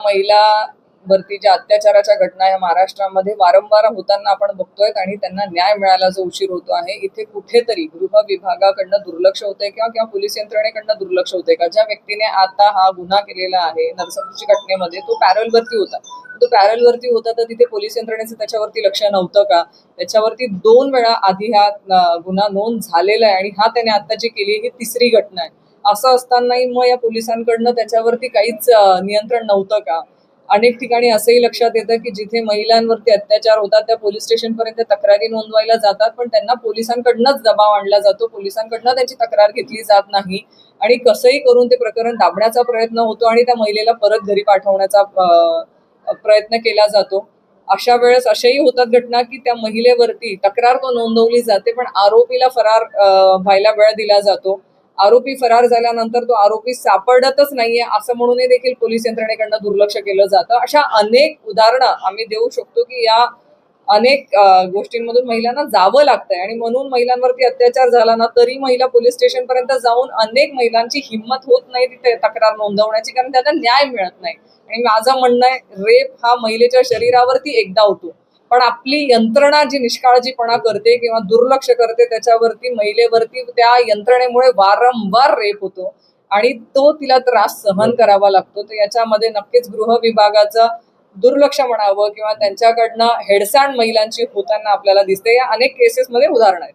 महिलांवरती ज्या अत्याचाराच्या घटना या महाराष्ट्रामध्ये वारंवार होताना आपण बघतोय आणि त्यांना न्याय मिळायला जो उशीर होतो आहे, इथे कुठेतरी गृह विभागाकडनं दुर्लक्ष होतंय किंवा पोलीस यंत्रणेकडनं दुर्लक्ष होतंय का? ज्या व्यक्तीने आता हा गुन्हा केलेला आहे नरसंची घटनेमध्ये, तो पॅरोलवरती होता, तर तिथे पोलीस यंत्रणेचं त्याच्यावरती लक्ष नव्हतं का? त्याच्यावरती 2 वेळा आधी हा गुन्हा नोंद झालेला आहे आणि हा त्याने आता जी केली ही तिसरी घटना आहे. असं असतानाही मग या पोलिसांकडनं त्याच्यावरती काहीच नियंत्रण नव्हतं का? अनेक ठिकाणी असंही लक्षात येतं की जिथे महिलांवरती अत्याचार होतात त्या पोलीस स्टेशनपर्यंत तक्रारी नोंदवायला जातात, पण त्यांना पोलिसांकडनंच दबाव आणला जातो, पोलिसांकडनं त्यांची तक्रार घेतली जात नाही आणि कसंही करून ते प्रकरण दाबण्याचा प्रयत्न होतो आणि त्या महिलेला परत घरी पाठवण्याचा प्रयत्न केला जातो. अशा वेळेस अशाही होतात घटना की त्या महिलेवरती तक्रार तो नोंदवली जाते, पण आरोपीला फरार व्हायला वेळ दिला जातो. आरोपी फरार झाल्यानंतर तो आरोपी सापडतच नाहीये असं म्हणूनही देखील पोलीस यंत्रणेकडनं दुर्लक्ष केलं जातं. अशा अनेक उदाहरणं आम्ही देऊ शकतो की या अनेक गोष्टींमधून महिलांना जावं लागतंय आणि म्हणून महिलांवरती अत्याचार झाला ना तरी महिला पोलीस स्टेशन पर्यंत जाऊन अनेक महिलांची हिंमत होत नाही तिथे तक्रार नोंदवण्याची, कारण त्यांना न्याय मिळत नाही. आणि माझं म्हणणं आहे, रेप हा महिलेच्या शरीरावरती एकदा होतो, पण आपली यंत्रणा जी निष्काळजीपणा करते किंवा दुर्लक्ष करते त्याच्यावरती महिलेवरती त्या यंत्रणेमुळे वारंवार रेप होतो आणि तो तिला त्रास सहन करावा लागतो. तर याच्यामध्ये नक्कीच गृह विभागाचं दुर्लक्ष म्हणावं किंवा त्यांच्याकडनं हेडसांड महिलांची होताना आपल्याला दिसते. या अनेक केसेसमध्ये उदाहरणं आहेत.